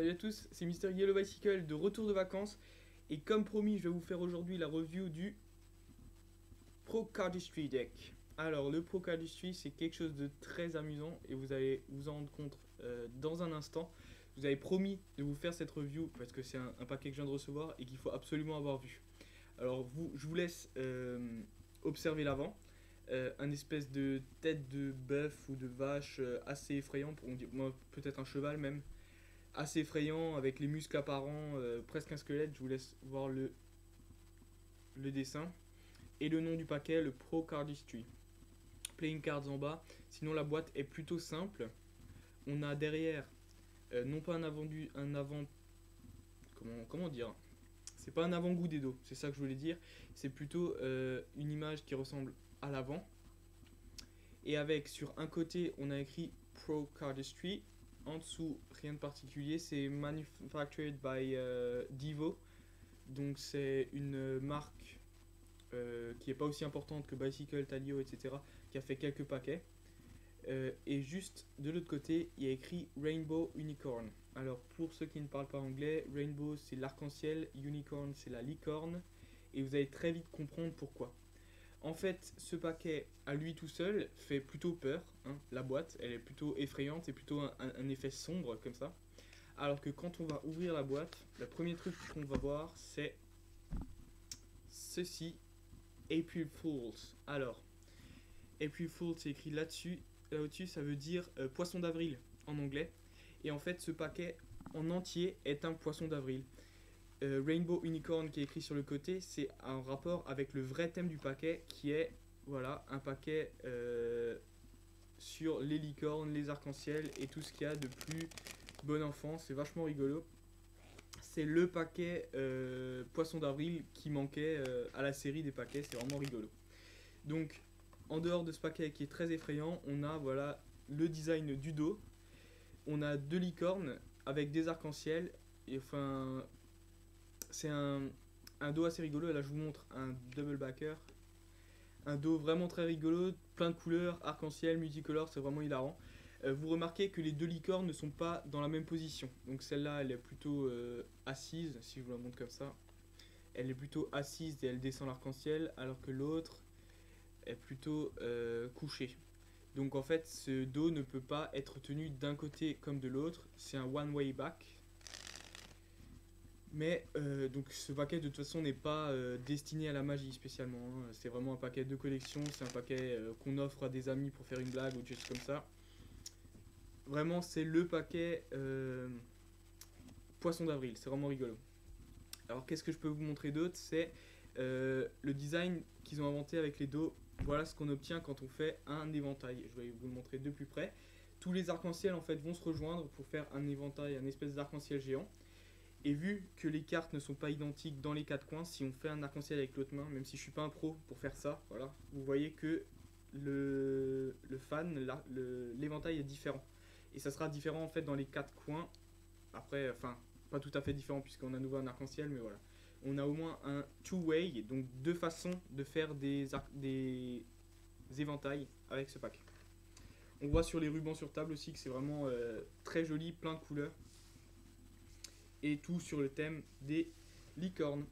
Salut à tous, c'est Mister Yellow Bicycle de retour de vacances. Et comme promis, je vais vous faire aujourd'hui la review du Pro Cardistry Deck. Alors, le Pro Cardistry, c'est quelque chose de très amusant et vous allez vous en rendre compte dans un instant. Vous avez promis de vous faire cette review parce que c'est un paquet que je viens de recevoir et qu'il faut absolument avoir vu. Alors, je vous laisse observer l'avant. Un espèce de tête de bœuf ou de vache assez effrayant, pour dire, moi peut-être un cheval même, assez effrayant avec les muscles apparents, presque un squelette. Je vous laisse voir le dessin. Et le nom du paquet, le Pro Cardistry. Playing cards en bas. Sinon la boîte est plutôt simple. On a derrière, non pas un avant, comment dire, c'est pas un avant-goût des dos, c'est ça que je voulais dire. C'est plutôt une image qui ressemble à l'avant. Et avec sur un côté, on a écrit Pro Cardistry. En dessous, rien de particulier, c'est Manufactured by Divo. Donc c'est une marque qui n'est pas aussi importante que Bicycle, Talio, etc. qui a fait quelques paquets. Et juste de l'autre côté, il y a écrit Rainbow Unicorn. Alors pour ceux qui ne parlent pas anglais, Rainbow c'est l'arc-en-ciel, Unicorn c'est la licorne. Et vous allez très vite comprendre pourquoi. En fait, ce paquet, à lui tout seul, fait plutôt peur. Hein. La boîte, elle est plutôt effrayante, c'est plutôt un effet sombre comme ça. Alors que quand on va ouvrir la boîte, le premier truc qu'on va voir, c'est ceci, April Fools. Alors, April Fools, c'est écrit là-dessus. Là au-dessus, ça veut dire poisson d'avril en anglais. Et en fait, ce paquet en entier est un poisson d'avril. Rainbow Unicorn qui est écrit sur le côté, c'est un rapport avec le vrai thème du paquet qui est voilà, un paquet sur les licornes, les arcs-en-ciel et tout ce qu'il y a de plus bon enfant. C'est vachement rigolo. C'est le paquet poisson d'avril qui manquait à la série des paquets, c'est vraiment rigolo. Donc en dehors de ce paquet qui est très effrayant, on a voilà le design du dos. On a deux licornes avec des arcs-en-ciel et enfin c'est un dos assez rigolo. Et là je vous montre un double backer, un dos vraiment très rigolo, plein de couleurs, arc-en-ciel, multicolore, c'est vraiment hilarant. Vous remarquez que les deux licornes ne sont pas dans la même position. Donc celle-là elle est plutôt assise, si je vous la montre comme ça. Elle est plutôt assise et elle descend l'arc-en-ciel, alors que l'autre est plutôt couchée. Donc en fait ce dos ne peut pas être tenu d'un côté comme de l'autre, c'est un one way back. Mais donc ce paquet de toute façon n'est pas destiné à la magie spécialement, hein. C'est vraiment un paquet de collection, c'est un paquet qu'on offre à des amis pour faire une blague ou des choses comme ça. Vraiment c'est le paquet poisson d'avril, c'est vraiment rigolo. Alors qu'est-ce que je peux vous montrer d'autre? C'est le design qu'ils ont inventé avec les dos. Voilà ce qu'on obtient quand on fait un éventail. Je vais vous le montrer de plus près. Tous les arcs-en-ciel en fait vont se rejoindre pour faire un éventail, un espèce d'arc-en-ciel géant. Et vu que les cartes ne sont pas identiques dans les quatre coins, si on fait un arc-en-ciel avec l'autre main, même si je suis pas un pro pour faire ça, voilà, vous voyez que le fan, l'éventail est différent. Et ça sera différent en fait dans les quatre coins. Après, enfin, pas tout à fait différent puisqu'on a à nouveau un arc-en-ciel, mais voilà. On a au moins un two-way, donc deux façons de faire des éventails avec ce pack. On voit sur les rubans sur table aussi que c'est vraiment très joli, plein de couleurs. Et tout sur le thème des licornes.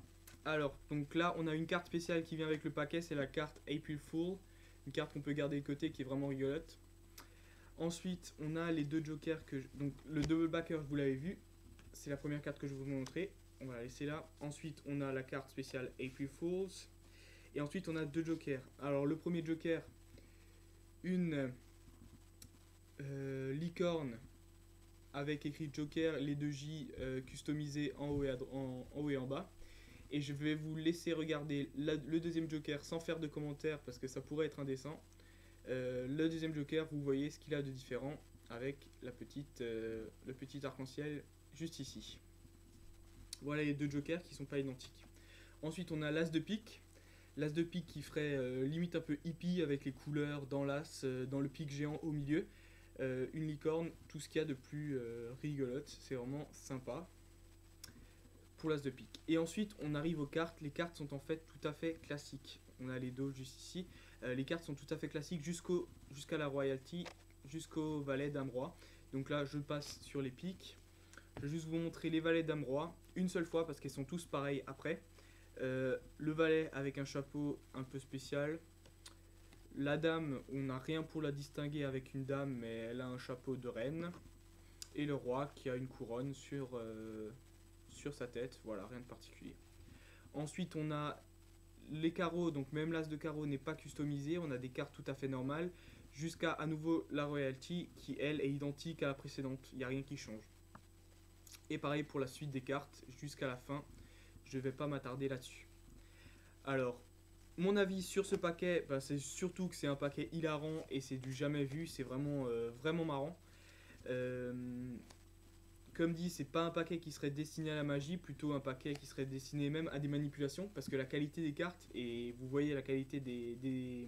Alors, donc là, on a une carte spéciale qui vient avec le paquet, c'est la carte April Fool. Une carte qu'on peut garder de côté qui est vraiment rigolote. Ensuite, on a les deux jokers donc le double backer, vous l'avez vu. C'est la première carte que je vais vous montrer. On va la laisser là. Ensuite, on a la carte spéciale April Fools. Et ensuite, on a deux jokers. Alors, le premier joker, une licorne avec écrit Joker, les deux J customisés en haut et en bas. Et je vais vous laisser regarder le deuxième Joker sans faire de commentaires parce que ça pourrait être indécent. Le deuxième Joker, vous voyez ce qu'il a de différent avec le petit arc-en-ciel juste ici. Voilà les deux Jokers qui sont pas identiques. Ensuite, on a l'As de pique. L'As de pique qui ferait limite un peu hippie avec les couleurs dans l'As, dans le pique géant au milieu. Une licorne, tout ce qu'il y a de plus rigolote, c'est vraiment sympa pour l'As de pique. Et ensuite on arrive aux cartes. Les cartes sont en fait tout à fait classiques. On a les dos juste ici. Les cartes sont tout à fait classiques jusqu'à la royalty, jusqu'au valet dame roi. Donc là je passe sur les piques. Je vais juste vous montrer les valets dame roi une seule fois parce qu'elles sont tous pareilles après. Le valet avec un chapeau un peu spécial. La dame, on n'a rien pour la distinguer avec une dame, mais elle a un chapeau de reine. Et le roi qui a une couronne sur sa tête, voilà, rien de particulier. Ensuite, on a les carreaux, donc même l'as de carreau n'est pas customisé, on a des cartes tout à fait normales, jusqu'à à nouveau la royalty qui elle est identique à la précédente, il n'y a rien qui change. Et pareil pour la suite des cartes jusqu'à la fin, je ne vais pas m'attarder là-dessus. Alors, mon avis sur ce paquet, c'est surtout que c'est un paquet hilarant et c'est du jamais vu, c'est vraiment, vraiment marrant. Comme dit, c'est pas un paquet qui serait destiné à la magie, plutôt un paquet qui serait destiné même à des manipulations, parce que la qualité des cartes, et vous voyez la qualité des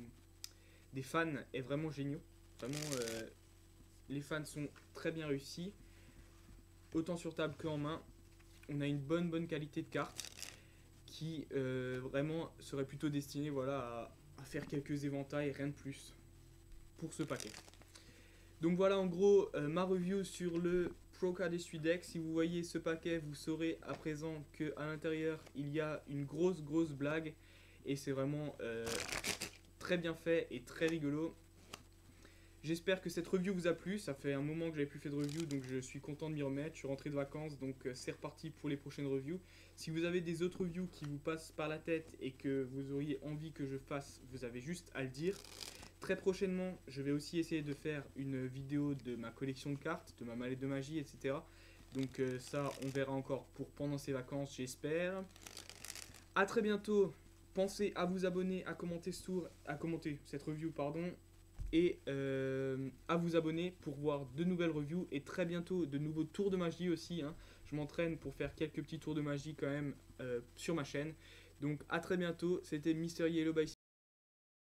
fans, est vraiment géniaux. Vraiment, les fans sont très bien réussis, autant sur table qu'en main. On a une bonne qualité de cartes, qui vraiment serait plutôt destiné voilà, à faire quelques éventails, rien de plus, pour ce paquet. Donc voilà en gros ma review sur le Pro Cardistry Deck. Si vous voyez ce paquet, vous saurez à présent qu'à l'intérieur il y a une grosse blague. Et c'est vraiment très bien fait et très rigolo. J'espère que cette review vous a plu. Ça fait un moment que j'avais plus fait de review, donc je suis content de m'y remettre. Je suis rentré de vacances, donc c'est reparti pour les prochaines reviews. Si vous avez des autres reviews qui vous passent par la tête et que vous auriez envie que je fasse, vous avez juste à le dire. Très prochainement, je vais aussi essayer de faire une vidéo de ma collection de cartes, de ma mallette de magie, etc. Donc ça, on verra encore pour pendant ces vacances, j'espère. A très bientôt. Pensez à vous abonner, à commenter cette review, pardon. Et à vous abonner pour voir de nouvelles reviews. Et très bientôt, de nouveaux tours de magie aussi. Hein. Je m'entraîne pour faire quelques petits tours de magie quand même sur ma chaîne. Donc à très bientôt. C'était Mr Yellow by